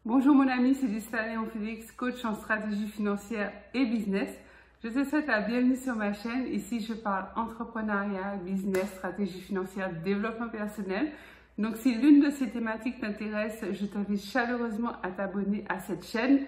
Bonjour mon ami, c'est Lucia Léon Félix, coach en stratégie financière et business. Je te souhaite la bienvenue sur ma chaîne. Ici, je parle entrepreneuriat, business, stratégie financière, développement personnel. Donc, si l'une de ces thématiques t'intéresse, je t'invite chaleureusement à t'abonner à cette chaîne.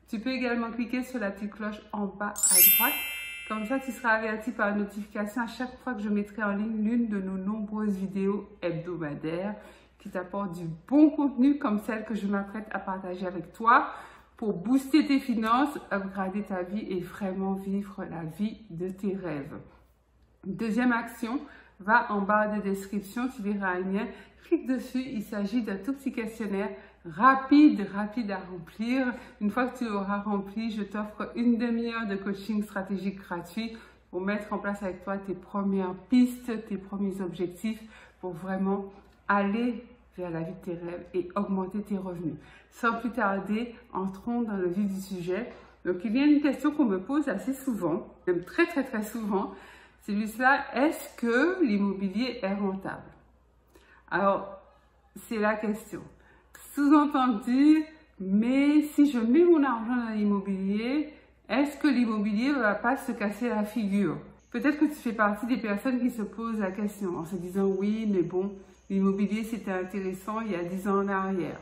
Tu peux également cliquer sur la petite cloche en bas à droite. Comme ça, tu seras averti par notification à chaque fois que je mettrai en ligne l'une de nos nombreuses vidéos hebdomadaires qui t'apportent du bon contenu comme celle que je m'apprête à partager avec toi pour booster tes finances, upgrader ta vie et vraiment vivre la vie de tes rêves. Deuxième action, va en barre de description, tu verras un lien, clique dessus, il s'agit d'un tout petit questionnaire rapide à remplir. Une fois que tu l'auras rempli, je t'offre une demi-heure de coaching stratégique gratuit pour mettre en place avec toi tes premières pistes, tes premiers objectifs pour vraiment aller vers la vie de tes rêves et augmenter tes revenus. Sans plus tarder, entrons dans le vif du sujet. Donc, il y a une question qu'on me pose assez souvent, même très souvent, c'est celui-là, est-ce que l'immobilier est rentable? Alors, c'est la question. Sous-entendu, mais si je mets mon argent dans l'immobilier, est-ce que l'immobilier ne va pas se casser la figure? Peut-être que tu fais partie des personnes qui se posent la question en se disant oui, mais bon, l'immobilier c'était intéressant il y a 10 ans en arrière.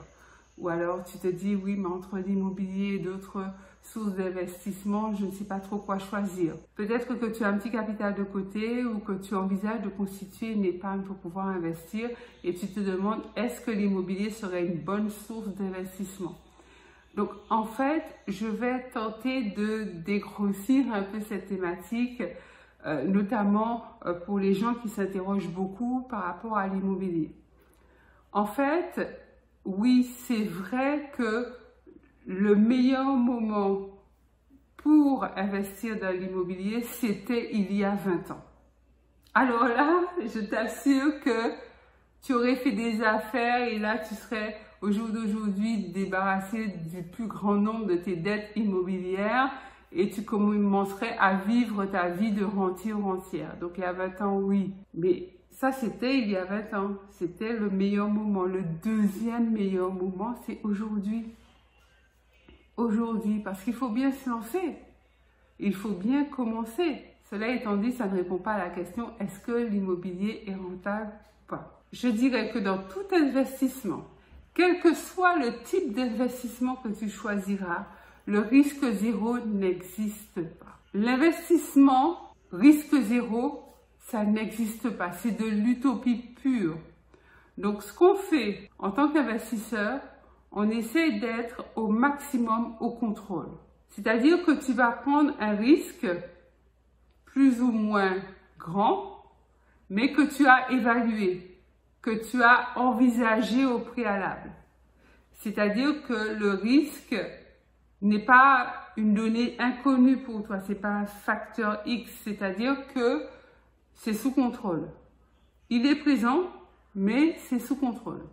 Ou alors tu te dis oui, mais entre l'immobilier et d'autres sources d'investissement, je ne sais pas trop quoi choisir. Peut-être que tu as un petit capital de côté ou que tu envisages de constituer une épargne pour pouvoir investir et tu te demandes est-ce que l'immobilier serait une bonne source d'investissement. Donc en fait, je vais tenter de dégrossir un peu cette thématique, notamment pour les gens qui s'interrogent beaucoup par rapport à l'immobilier. En fait, oui, c'est vrai que le meilleur moment pour investir dans l'immobilier, c'était il y a 20 ans. Alors là, je t'assure que tu aurais fait des affaires et là, tu serais au jour d'aujourd'hui débarrassé du plus grand nombre de tes dettes immobilières et tu commencerais à vivre ta vie de rentier-rentière. Donc, il y a 20 ans, oui. Mais ça, c'était il y a 20 ans. C'était le meilleur moment. Le deuxième meilleur moment, c'est aujourd'hui. Aujourd'hui, parce qu'il faut bien se lancer. Il faut bien commencer. Cela étant dit, ça ne répond pas à la question est-ce que l'immobilier est rentable ou pas. Je dirais que dans tout investissement, quel que soit le type d'investissement que tu choisiras, le risque zéro n'existe pas. L'investissement risque zéro, ça n'existe pas. C'est de l'utopie pure. Donc, ce qu'on fait en tant qu'investisseur, on essaie d'être au maximum au contrôle. C'est-à-dire que tu vas prendre un risque plus ou moins grand, mais que tu as évalué, que tu as envisagé au préalable. C'est-à-dire que le risque n'est pas une donnée inconnue pour toi, c'est pas un facteur X, c'est-à-dire que c'est sous contrôle. Il est présent, mais c'est sous contrôle.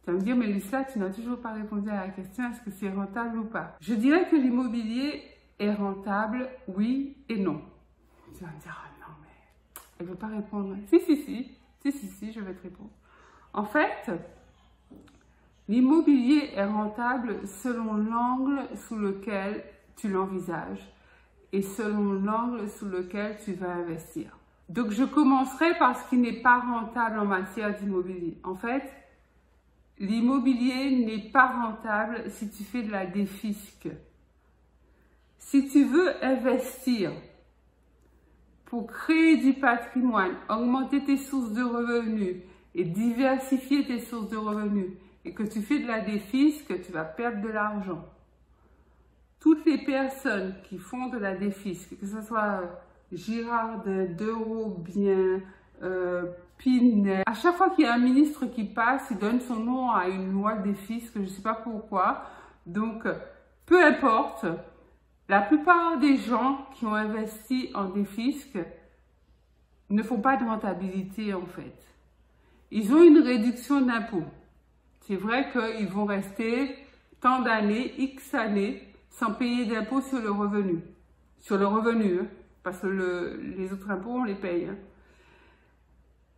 Tu vas me dire, mais Lucia, tu n'as toujours pas répondu à la question, est-ce que c'est rentable ou pas? Je dirais que l'immobilier est rentable, oui et non. Tu vas me dire, ah non, mais elle ne veut pas répondre. Si, je vais te répondre. En fait, l'immobilier est rentable selon l'angle sous lequel tu l'envisages et selon l'angle sous lequel tu vas investir. Donc, je commencerai par ce qui n'est pas rentable en matière d'immobilier. En fait, l'immobilier n'est pas rentable si tu fais de la défisque. Si tu veux investir pour créer du patrimoine, augmenter tes sources de revenus et diversifier tes sources de revenus, et que tu fais de la défisque, tu vas perdre de l'argent. Toutes les personnes qui font de la défisque, que ce soit Girardin, Derobien, Pinel, à chaque fois qu'il y a un ministre qui passe, il donne son nom à une loi défisque, je ne sais pas pourquoi. Donc, peu importe, la plupart des gens qui ont investi en défisque ne font pas de rentabilité en fait. Ils ont une réduction d'impôt. C'est vrai qu'ils vont rester tant d'années, X années, sans payer d'impôt sur le revenu. Sur le revenu, hein, parce que les autres impôts, on les paye. Hein.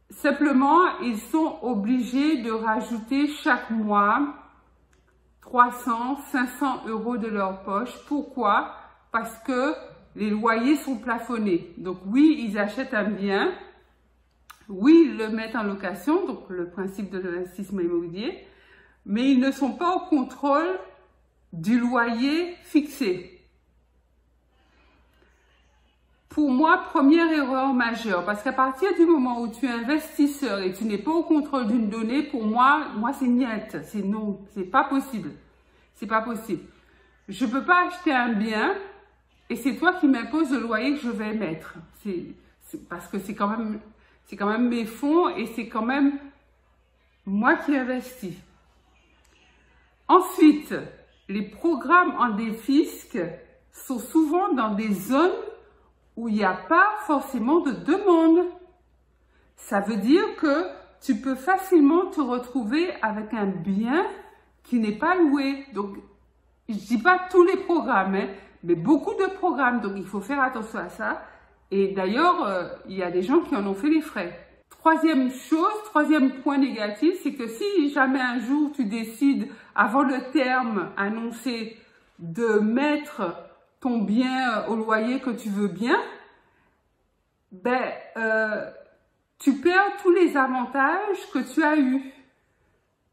Simplement, ils sont obligés de rajouter chaque mois 300, 500 € de leur poche. Pourquoi? Parce que les loyers sont plafonnés. Donc oui, ils achètent un bien. Oui, ils le mettent en location, donc le principe de l'investissement immobilier. Mais ils ne sont pas au contrôle du loyer fixé. Pour moi, première erreur majeure, parce qu'à partir du moment où tu es investisseur et tu n'es pas au contrôle d'une donnée, pour moi c'est niet, c'est non, c'est pas possible. C'est pas possible. Je peux pas acheter un bien et c'est toi qui m'imposes le loyer que je vais mettre. Parce que c'est quand même mes fonds et c'est quand même moi qui investis. Ensuite, les programmes en défisc sont souvent dans des zones où il n'y a pas forcément de demande. Ça veut dire que tu peux facilement te retrouver avec un bien qui n'est pas loué. Donc, je ne dis pas tous les programmes, hein, mais beaucoup de programmes. Donc, il faut faire attention à ça. Et d'ailleurs, il y a des gens qui en ont fait les frais. Troisième point négatif, c'est que si jamais un jour tu décides, avant le terme annoncé, de mettre ton bien au loyer que tu veux bien, tu perds tous les avantages que tu as eus.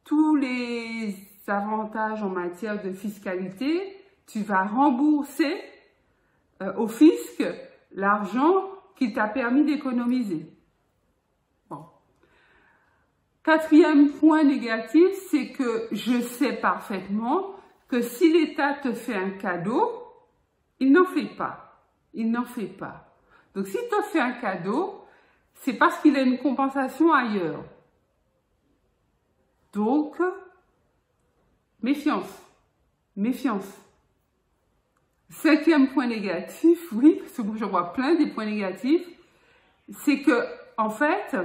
Tous les avantages en matière de fiscalité, tu vas rembourser au fisc l'argent qu'il t'a permis d'économiser. Bon. Quatrième point négatif, c'est que je sais parfaitement que si l'État te fait un cadeau, il n'en fait pas. Il n'en fait pas. Donc, s'il te fait un cadeau, c'est parce qu'il a une compensation ailleurs. Donc, méfiance. Méfiance. Cinquième point négatif, oui, parce que moi je vois plein des points négatifs, c'est que, en fait,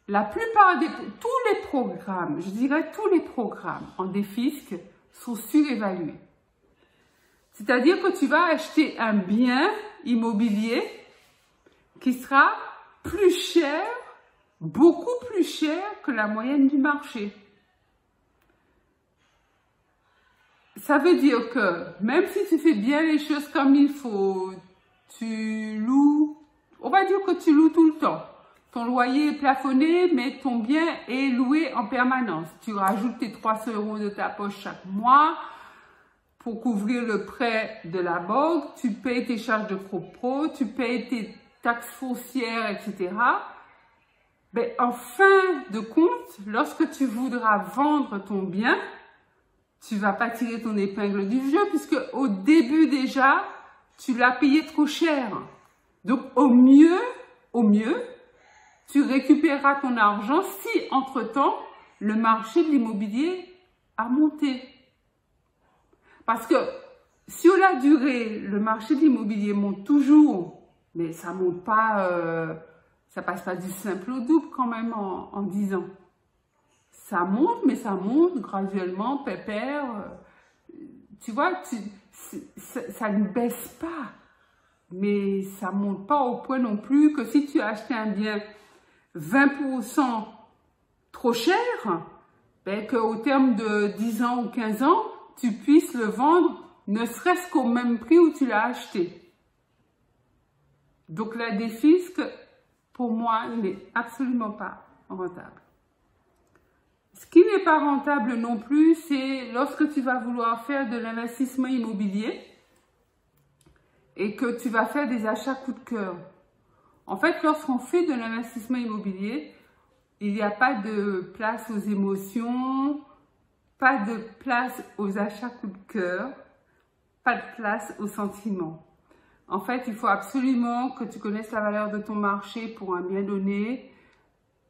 la plupart tous les programmes, je dirais tous les programmes en défisc sont surévalués. C'est-à-dire que tu vas acheter un bien immobilier qui sera plus cher, beaucoup plus cher que la moyenne du marché. Ça veut dire que même si tu fais bien les choses comme il faut, tu loues, on va dire que tu loues tout le temps. Ton loyer est plafonné, mais ton bien est loué en permanence. Tu rajoutes tes 300 € de ta poche chaque mois pour couvrir le prêt de la banque, tu payes tes charges de copro, tu payes tes taxes foncières, etc. Mais en fin de compte, lorsque tu voudras vendre ton bien, tu vas pas tirer ton épingle du jeu puisque au début déjà, tu l'as payé trop cher. Donc au mieux, tu récupéreras ton argent si entre-temps, le marché de l'immobilier a monté. Parce que sur la durée, le marché de l'immobilier monte toujours, mais ça monte pas, ça passe pas du simple au double quand même en 10 ans. Ça monte, mais ça monte graduellement, pépère. Tu vois, ça ne baisse pas, mais ça monte pas au point non plus que si tu as acheté un bien 20% trop cher, qu'au terme de 10 ans ou 15 ans, tu puisses le vendre ne serait-ce qu'au même prix où tu l'as acheté. Donc la défisc, pour moi, n'est absolument pas rentable. Ce qui n'est pas rentable non plus, c'est lorsque tu vas vouloir faire de l'investissement immobilier et que tu vas faire des achats coup de cœur. En fait, lorsqu'on fait de l'investissement immobilier, il n'y a pas de place aux émotions, pas de place aux achats coup de cœur, pas de place aux sentiments. En fait, il faut absolument que tu connaisses la valeur de ton marché pour un bien donné,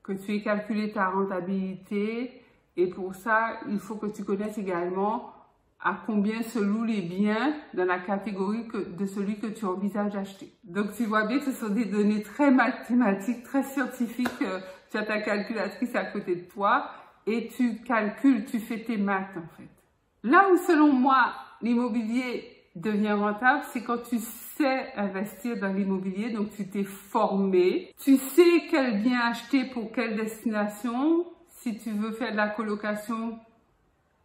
que tu aies calculé ta rentabilité. Et pour ça, il faut que tu connaisses également à combien se louent les biens dans la catégorie de celui que tu envisages d'acheter. Donc, tu vois bien que ce sont des données très mathématiques, très scientifiques. Tu as ta calculatrice à côté de toi et tu calcules, tu fais tes maths en fait. Là où, selon moi, l'immobilier devient rentable, c'est quand tu sais investir dans l'immobilier, donc tu t'es formé, tu sais quel bien acheter pour quelle destination. Si tu veux faire de la colocation,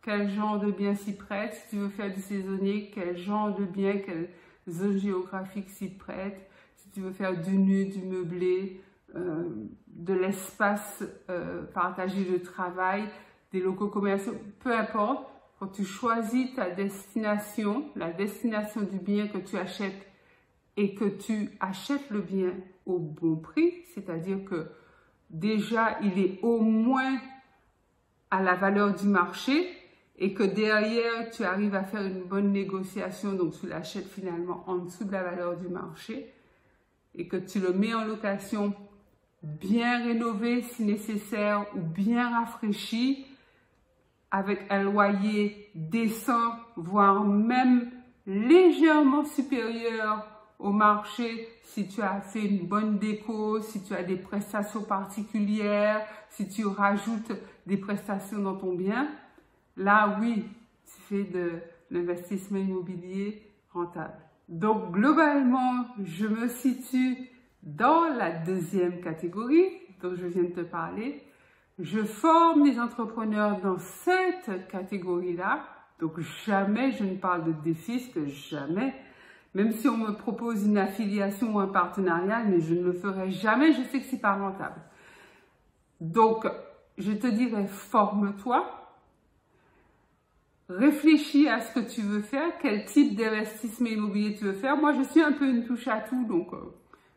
quel genre de bien s'y prête? Si tu veux faire du saisonnier, quel genre de bien, quelle zone géographique s'y prête? Si tu veux faire du nu, du meublé, de l'espace partagé de travail, des locaux commerciaux, peu importe, quand tu choisis ta destination, la destination du bien que tu achètes et que tu achètes le bien au bon prix, c'est-à-dire que déjà il est au moins à la valeur du marché et que derrière tu arrives à faire une bonne négociation, donc tu l'achètes finalement en dessous de la valeur du marché et que tu le mets en location bien rénové si nécessaire ou bien rafraîchi avec un loyer décent, voire même légèrement supérieur au marché si tu as fait une bonne déco, si tu as des prestations particulières, si tu rajoutes des prestations dans ton bien, là oui, tu fais de l'investissement immobilier rentable. Donc globalement, je me situe dans la deuxième catégorie dont je viens de te parler. Je forme des entrepreneurs dans cette catégorie-là. Donc jamais je ne parle de défisque, jamais. Même si on me propose une affiliation ou un partenariat, mais je ne le ferai jamais, je sais que c'est pas rentable. Donc, je te dirais, forme-toi. Réfléchis à ce que tu veux faire, quel type d'investissement immobilier tu veux faire. Moi, je suis un peu une touche à tout, donc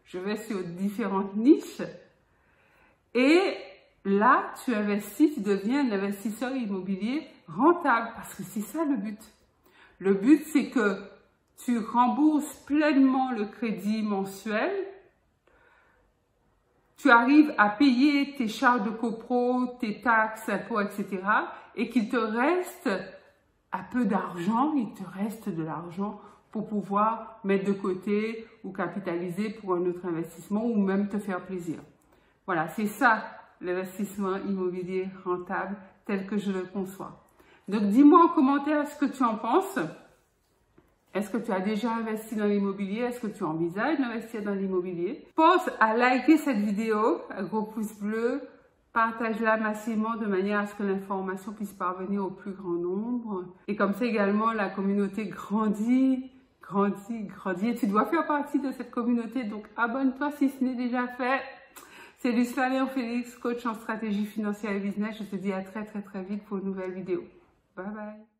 je vais sur différentes niches. Et là, tu investis, tu deviens un investisseur immobilier rentable, parce que c'est ça le but. Le but, c'est que tu rembourses pleinement le crédit mensuel, tu arrives à payer tes charges de copro, tes taxes, impôts, etc. et qu'il te reste un peu d'argent, il te reste de l'argent pour pouvoir mettre de côté ou capitaliser pour un autre investissement ou même te faire plaisir. Voilà, c'est ça l'investissement immobilier rentable tel que je le conçois. Donc dis-moi en commentaire ce que tu en penses. Est-ce que tu as déjà investi dans l'immobilier? Est-ce que tu envisages d'investir dans l'immobilier? Pense à liker cette vidéo, un gros pouce bleu, partage-la massivement de manière à ce que l'information puisse parvenir au plus grand nombre. Et comme ça également, la communauté grandit, et tu dois faire partie de cette communauté. Donc abonne-toi si ce n'est déjà fait. C'est Lucila Léon Félix, coach en stratégie financière et business. Je te dis à très vite pour une nouvelle vidéo. Bye bye.